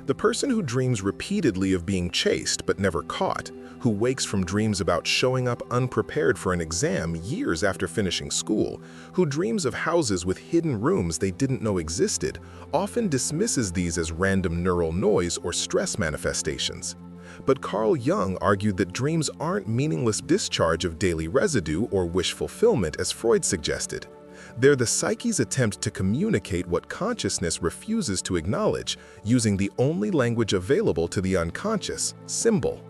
The person who dreams repeatedly of being chased but never caught, who wakes from dreams about showing up unprepared for an exam years after finishing school, who dreams of houses with hidden rooms they didn't know existed, often dismisses these as random neural noise or stress manifestations. But Carl Jung argued that dreams aren't meaningless discharge of daily residue or wish fulfillment as Freud suggested. They're the psyche's attempt to communicate what consciousness refuses to acknowledge, using the only language available to the unconscious, symbol.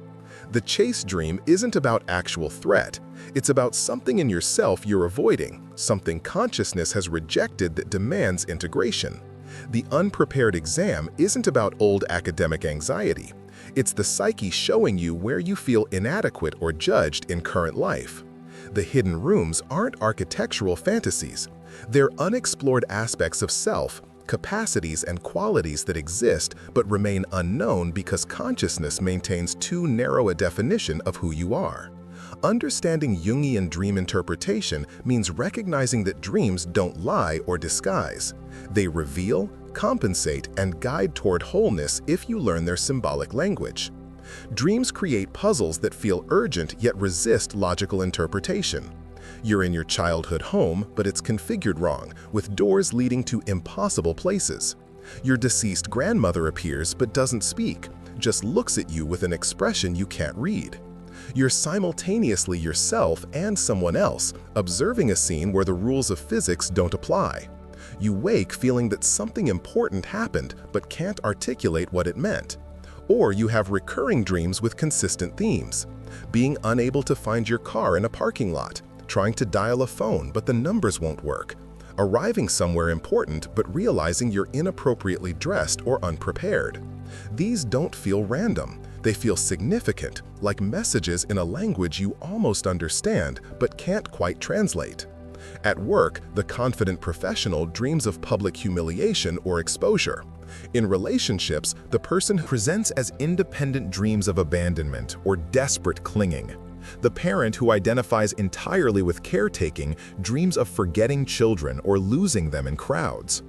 The chase dream isn't about actual threat. It's about something in yourself you're avoiding, something consciousness has rejected that demands integration. The unprepared exam isn't about old academic anxiety. It's the psyche showing you where you feel inadequate or judged in current life. The hidden rooms aren't architectural fantasies. They're unexplored aspects of self, capacities and qualities that exist but remain unknown because consciousness maintains too narrow a definition of who you are. Understanding Jungian dream interpretation means recognizing that dreams don't lie or disguise. They reveal, compensate, and guide toward wholeness if you learn their symbolic language. Dreams create puzzles that feel urgent yet resist logical interpretation. You're in your childhood home, but it's configured wrong, with doors leading to impossible places. Your deceased grandmother appears but doesn't speak, just looks at you with an expression you can't read. You're simultaneously yourself and someone else, observing a scene where the rules of physics don't apply. You wake feeling that something important happened but can't articulate what it meant. Or you have recurring dreams with consistent themes. Being unable to find your car in a parking lot, trying to dial a phone but the numbers won't work, arriving somewhere important but realizing you're inappropriately dressed or unprepared. These don't feel random. They feel significant, like messages in a language you almost understand but can't quite translate. At work, the confident professional dreams of public humiliation or exposure. In relationships, the person who presents as independent dreams of abandonment or desperate clinging. The parent who identifies entirely with caretaking dreams of forgetting children or losing them in crowds.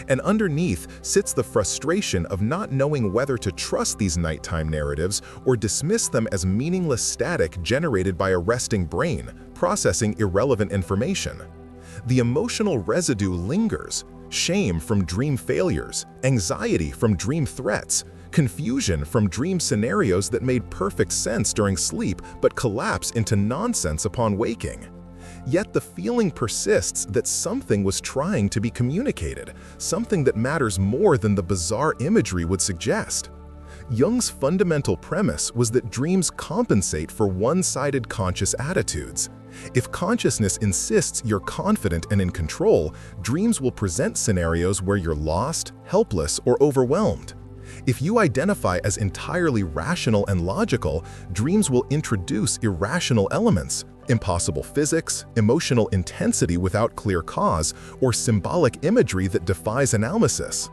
And underneath sits the frustration of not knowing whether to trust these nighttime narratives or dismiss them as meaningless static generated by a resting brain, processing irrelevant information. The emotional residue lingers: shame from dream failures, anxiety from dream threats, confusion from dream scenarios that made perfect sense during sleep but collapse into nonsense upon waking. Yet the feeling persists that something was trying to be communicated, something that matters more than the bizarre imagery would suggest. Jung's fundamental premise was that dreams compensate for one-sided conscious attitudes. If consciousness insists you're confident and in control, dreams will present scenarios where you're lost, helpless, or overwhelmed. If you identify as entirely rational and logical, dreams will introduce irrational elements, impossible physics, emotional intensity without clear cause, or symbolic imagery that defies analysis.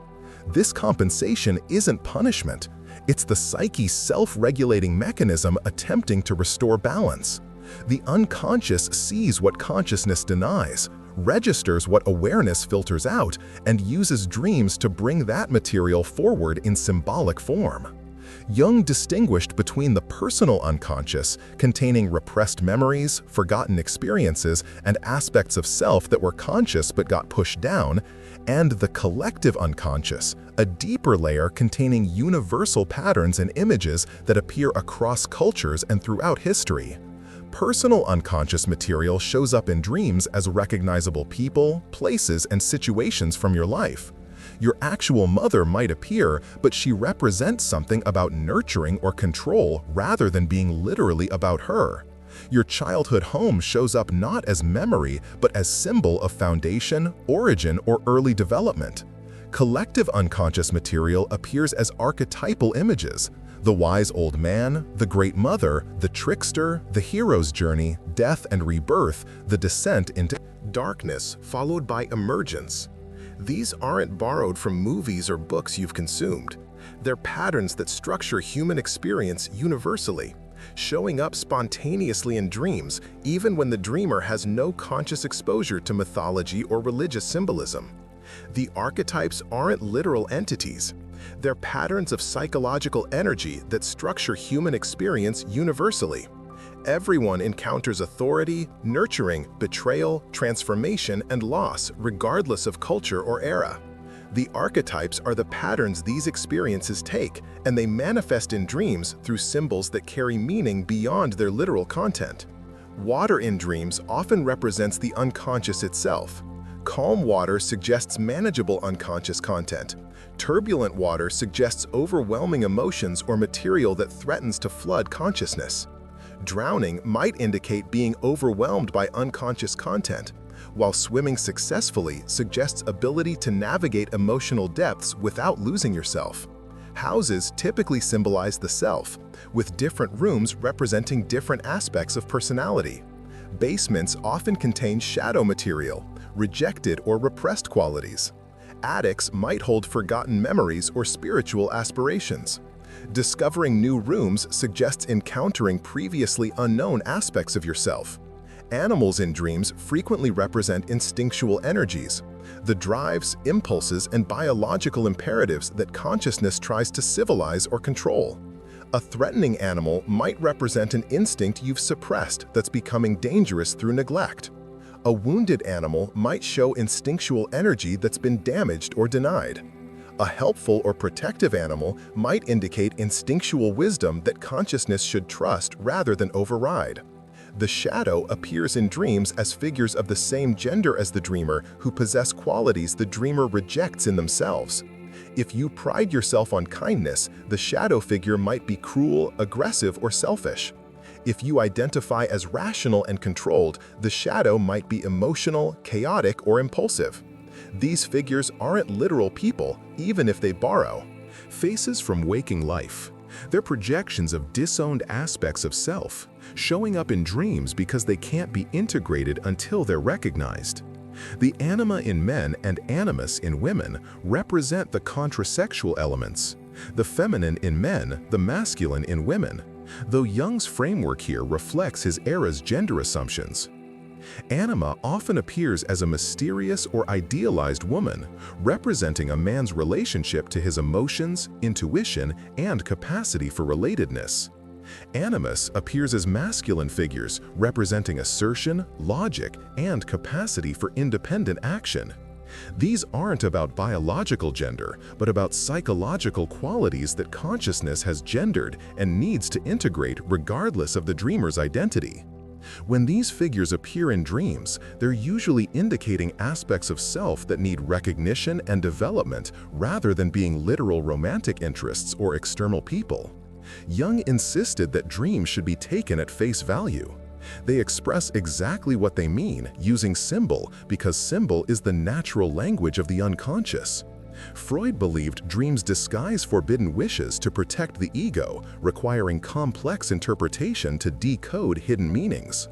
This compensation isn't punishment. It's the psyche's self-regulating mechanism attempting to restore balance. The unconscious sees what consciousness denies, registers what awareness filters out, and uses dreams to bring that material forward in symbolic form. Jung distinguished between the personal unconscious, containing repressed memories, forgotten experiences, and aspects of self that were conscious but got pushed down, and the collective unconscious, a deeper layer containing universal patterns and images that appear across cultures and throughout history. Personal unconscious material shows up in dreams as recognizable people, places, and situations from your life. Your actual mother might appear, but she represents something about nurturing or control rather than being literally about her. Your childhood home shows up not as memory, but as symbol of foundation, origin, or early development. Collective unconscious material appears as archetypal images: the wise old man, the great mother, the trickster, the hero's journey, death and rebirth, the descent into darkness followed by emergence. These aren't borrowed from movies or books you've consumed. They're patterns that structure human experience universally, showing up spontaneously in dreams even when the dreamer has no conscious exposure to mythology or religious symbolism. The archetypes aren't literal entities. They're patterns of psychological energy that structure human experience universally. Everyone encounters authority, nurturing, betrayal, transformation, and loss, regardless of culture or era. The archetypes are the patterns these experiences take, and they manifest in dreams through symbols that carry meaning beyond their literal content. Water in dreams often represents the unconscious itself. Calm water suggests manageable unconscious content. Turbulent water suggests overwhelming emotions or material that threatens to flood consciousness. Drowning might indicate being overwhelmed by unconscious content, while swimming successfully suggests ability to navigate emotional depths without losing yourself. Houses typically symbolize the self, with different rooms representing different aspects of personality. Basements often contain shadow material, rejected or repressed qualities. Attics might hold forgotten memories or spiritual aspirations. Discovering new rooms suggests encountering previously unknown aspects of yourself. Animals in dreams frequently represent instinctual energies, the drives, impulses, and biological imperatives that consciousness tries to civilize or control. A threatening animal might represent an instinct you've suppressed that's becoming dangerous through neglect. A wounded animal might show instinctual energy that's been damaged or denied. A helpful or protective animal might indicate instinctual wisdom that consciousness should trust rather than override. The shadow appears in dreams as figures of the same gender as the dreamer who possess qualities the dreamer rejects in themselves. If you pride yourself on kindness, the shadow figure might be cruel, aggressive, or selfish. If you identify as rational and controlled, the shadow might be emotional, chaotic, or impulsive. These figures aren't literal people, even if they borrow. Faces from waking life. They're projections of disowned aspects of self, showing up in dreams because they can't be integrated until they're recognized. The anima in men and animus in women represent the contrasexual elements, the feminine in men, the masculine in women, though Jung's framework here reflects his era's gender assumptions. Anima often appears as a mysterious or idealized woman, representing a man's relationship to his emotions, intuition, and capacity for relatedness. Animus appears as masculine figures, representing assertion, logic, and capacity for independent action. These aren't about biological gender, but about psychological qualities that consciousness has gendered and needs to integrate regardless of the dreamer's identity. When these figures appear in dreams, they're usually indicating aspects of self that need recognition and development rather than being literal romantic interests or external people. Jung insisted that dreams should be taken at face value. They express exactly what they mean, using symbol because symbol is the natural language of the unconscious. Freud believed dreams disguise forbidden wishes to protect the ego, requiring complex interpretation to decode hidden meanings.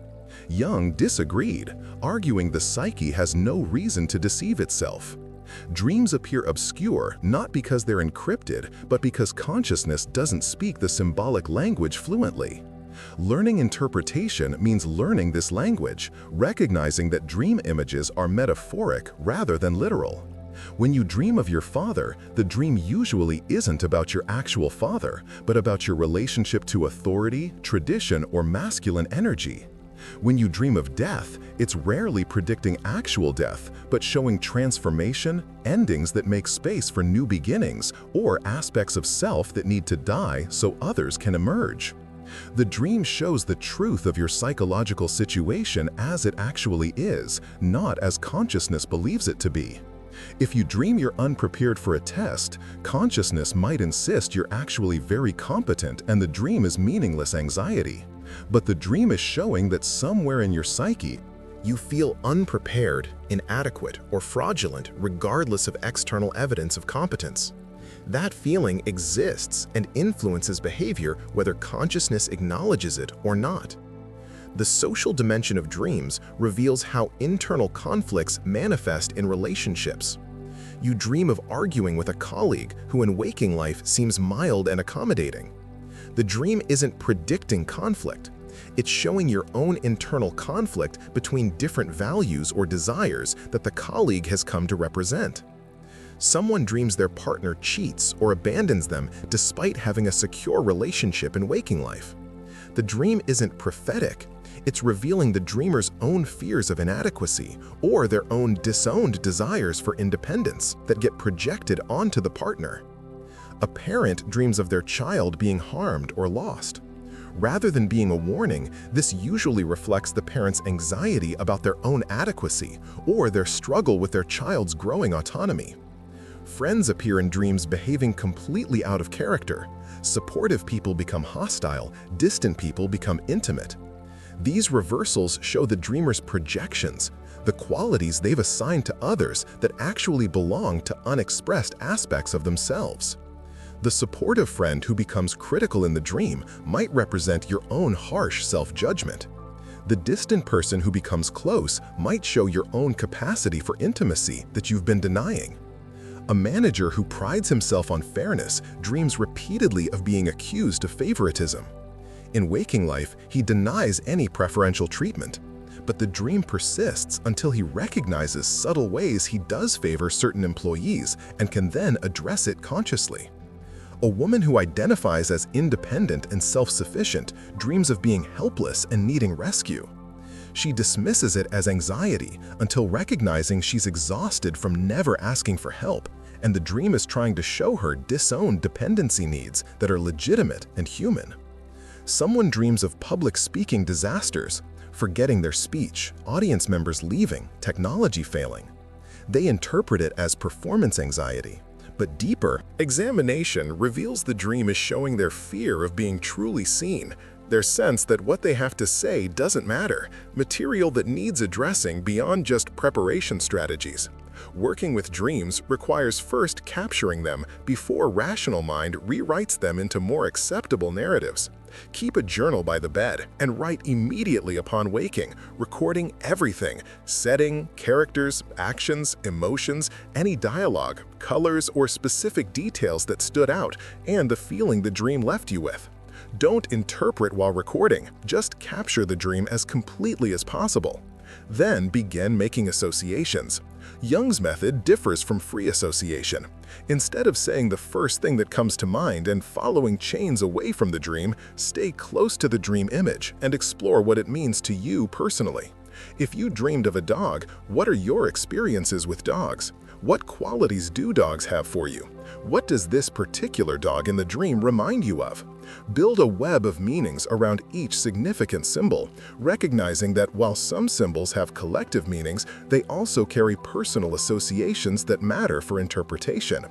Jung disagreed, arguing the psyche has no reason to deceive itself. Dreams appear obscure not because they're encrypted, but because consciousness doesn't speak the symbolic language fluently. Learning interpretation means learning this language, recognizing that dream images are metaphoric rather than literal. When you dream of your father, the dream usually isn't about your actual father, but about your relationship to authority, tradition, or masculine energy. When you dream of death, it's rarely predicting actual death, but showing transformation, endings that make space for new beginnings, or aspects of self that need to die so others can emerge. The dream shows the truth of your psychological situation as it actually is, not as consciousness believes it to be. If you dream you're unprepared for a test, consciousness might insist you're actually very competent and the dream is meaningless anxiety. But the dream is showing that somewhere in your psyche, you feel unprepared, inadequate, or fraudulent regardless of external evidence of competence. That feeling exists and influences behavior whether consciousness acknowledges it or not. The social dimension of dreams reveals how internal conflicts manifest in relationships. You dream of arguing with a colleague who in waking life seems mild and accommodating. The dream isn't predicting conflict. It's showing your own internal conflict between different values or desires that the colleague has come to represent. Someone dreams their partner cheats or abandons them despite having a secure relationship in waking life. The dream isn't prophetic. It's revealing the dreamer's own fears of inadequacy or their own disowned desires for independence that get projected onto the partner. A parent dreams of their child being harmed or lost. Rather than being a warning, this usually reflects the parent's anxiety about their own adequacy or their struggle with their child's growing autonomy. Friends appear in dreams behaving completely out of character. Supportive people become hostile, distant people become intimate. These reversals show the dreamer's projections, the qualities they've assigned to others that actually belong to unexpressed aspects of themselves. The supportive friend who becomes critical in the dream might represent your own harsh self-judgment. The distant person who becomes close might show your own capacity for intimacy that you've been denying. A manager who prides himself on fairness dreams repeatedly of being accused of favoritism. In waking life, he denies any preferential treatment, but the dream persists until he recognizes subtle ways he does favor certain employees and can then address it consciously. A woman who identifies as independent and self-sufficient dreams of being helpless and needing rescue. She dismisses it as anxiety until recognizing she's exhausted from never asking for help, and the dream is trying to show her disowned dependency needs that are legitimate and human. Someone dreams of public speaking disasters, forgetting their speech, audience members leaving, technology failing. They interpret it as performance anxiety. But deeper, examination reveals the dream is showing their fear of being truly seen, their sense that what they have to say doesn't matter, material that needs addressing beyond just preparation strategies. Working with dreams requires first capturing them before rational mind rewrites them into more acceptable narratives. Keep a journal by the bed and write immediately upon waking, recording everything: setting, characters, actions, emotions, any dialogue, colors, or specific details that stood out, and the feeling the dream left you with. Don't interpret while recording, just capture the dream as completely as possible. Then begin making associations. Jung's method differs from free association. Instead of saying the first thing that comes to mind and following chains away from the dream, stay close to the dream image and explore what it means to you personally. If you dreamed of a dog, what are your experiences with dogs? What qualities do dogs have for you? What does this particular dog in the dream remind you of? Build a web of meanings around each significant symbol, recognizing that while some symbols have collective meanings, they also carry personal associations that matter for interpretation.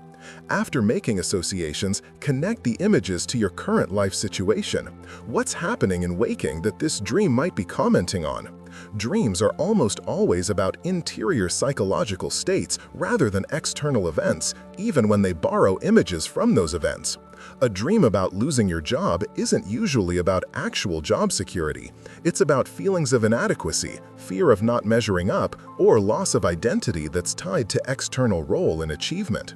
After making associations, connect the images to your current life situation. What's happening in waking that this dream might be commenting on? Dreams are almost always about interior psychological states rather than external events, even when they borrow images from those events. A dream about losing your job isn't usually about actual job security. It's about feelings of inadequacy, fear of not measuring up, or loss of identity that's tied to external role and achievement.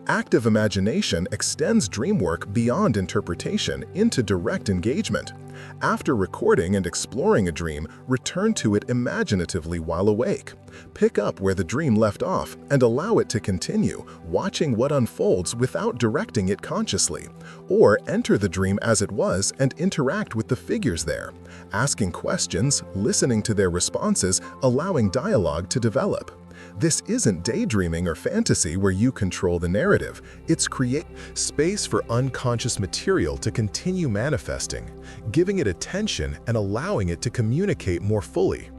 Active imagination extends dream work beyond interpretation into direct engagement. After recording and exploring a dream, return to it imaginatively while awake. Pick up where the dream left off and allow it to continue, watching what unfolds without directing it consciously. Or enter the dream as it was and interact with the figures there, asking questions, listening to their responses, allowing dialogue to develop. This isn't daydreaming or fantasy where you control the narrative. It's create space for unconscious material to continue manifesting, giving it attention and allowing it to communicate more fully.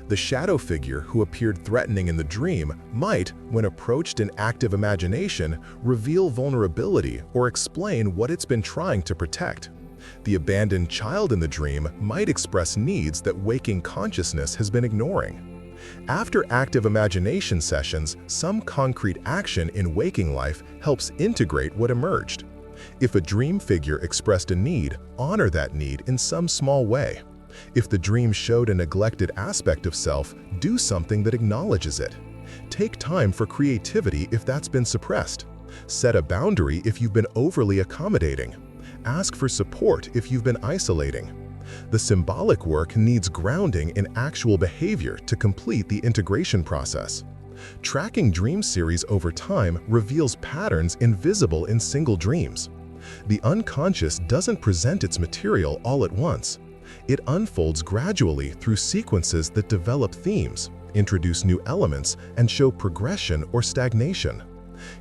The shadow figure who appeared threatening in the dream might, when approached in active imagination, reveal vulnerability or explain what it's been trying to protect. The abandoned child in the dream might express needs that waking consciousness has been ignoring. After active imagination sessions, some concrete action in waking life helps integrate what emerged. If a dream figure expressed a need, honor that need in some small way. If the dream showed a neglected aspect of self, do something that acknowledges it. Take time for creativity if that's been suppressed. Set a boundary if you've been overly accommodating. Ask for support if you've been isolating. The symbolic work needs grounding in actual behavior to complete the integration process. Tracking dream series over time reveals patterns invisible in single dreams. The unconscious doesn't present its material all at once. It unfolds gradually through sequences that develop themes, introduce new elements, and show progression or stagnation.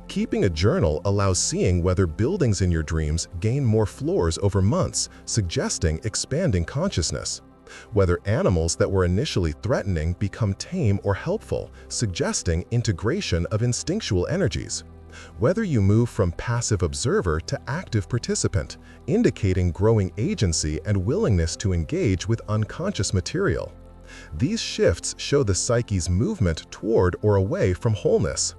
Keeping a journal allows seeing whether buildings in your dreams gain more floors over months, suggesting expanding consciousness. Whether animals that were initially threatening become tame or helpful, suggesting integration of instinctual energies. Whether you move from passive observer to active participant, indicating growing agency and willingness to engage with unconscious material. These shifts show the psyche's movement toward or away from wholeness.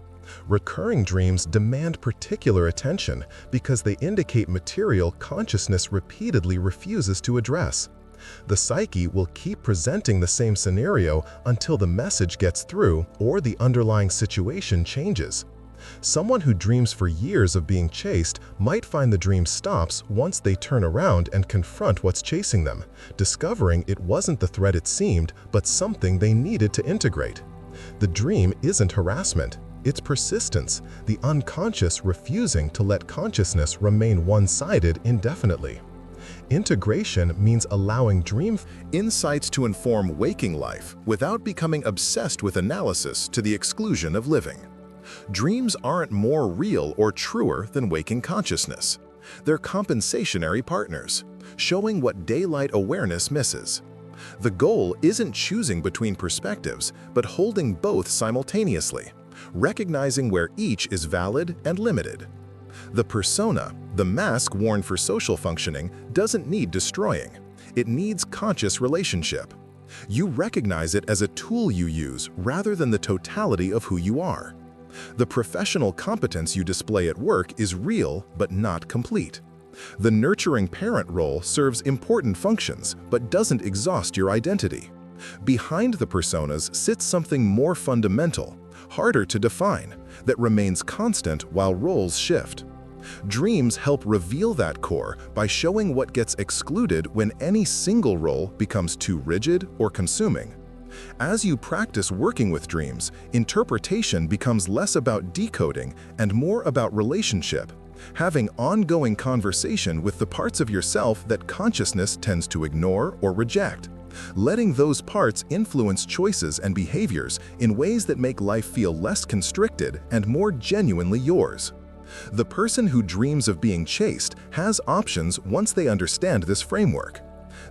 Recurring dreams demand particular attention because they indicate material consciousness repeatedly refuses to address. The psyche will keep presenting the same scenario until the message gets through or the underlying situation changes. Someone who dreams for years of being chased might find the dream stops once they turn around and confront what's chasing them, discovering it wasn't the threat it seemed, but something they needed to integrate. The dream isn't harassment, it's persistence, the unconscious refusing to let consciousness remain one-sided indefinitely. Integration means allowing dream insights to inform waking life without becoming obsessed with analysis to the exclusion of living. Dreams aren't more real or truer than waking consciousness. They're compensationary partners, showing what daylight awareness misses. The goal isn't choosing between perspectives, but holding both simultaneously, recognizing where each is valid and limited. The persona, the mask worn for social functioning, doesn't need destroying. It needs conscious relationship. You recognize it as a tool you use rather than the totality of who you are. The professional competence you display at work is real but not complete. The nurturing parent role serves important functions but doesn't exhaust your identity. Behind the personas sits something more fundamental, harder to define, that remains constant while roles shift. Dreams help reveal that core by showing what gets excluded when any single role becomes too rigid or consuming. As you practice working with dreams, interpretation becomes less about decoding and more about relationship, having ongoing conversation with the parts of yourself that consciousness tends to ignore or reject, letting those parts influence choices and behaviors in ways that make life feel less constricted and more genuinely yours. The person who dreams of being chased has options once they understand this framework.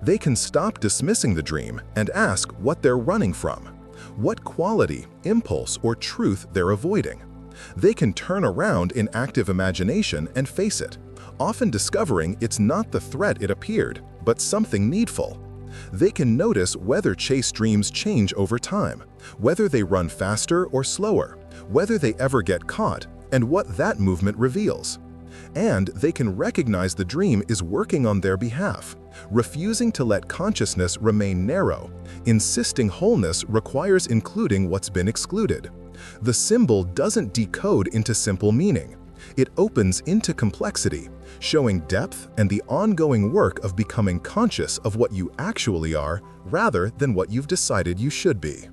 They can stop dismissing the dream and ask what they're running from, what quality, impulse, or truth they're avoiding. They can turn around in active imagination and face it, often discovering it's not the threat it appeared, but something needful. They can notice whether chase dreams change over time, whether they run faster or slower, whether they ever get caught, and what that movement reveals. And they can recognize the dream is working on their behalf, refusing to let consciousness remain narrow. Insisting wholeness requires including what's been excluded. The symbol doesn't decode into simple meaning. It opens into complexity, showing depth and the ongoing work of becoming conscious of what you actually are rather than what you've decided you should be.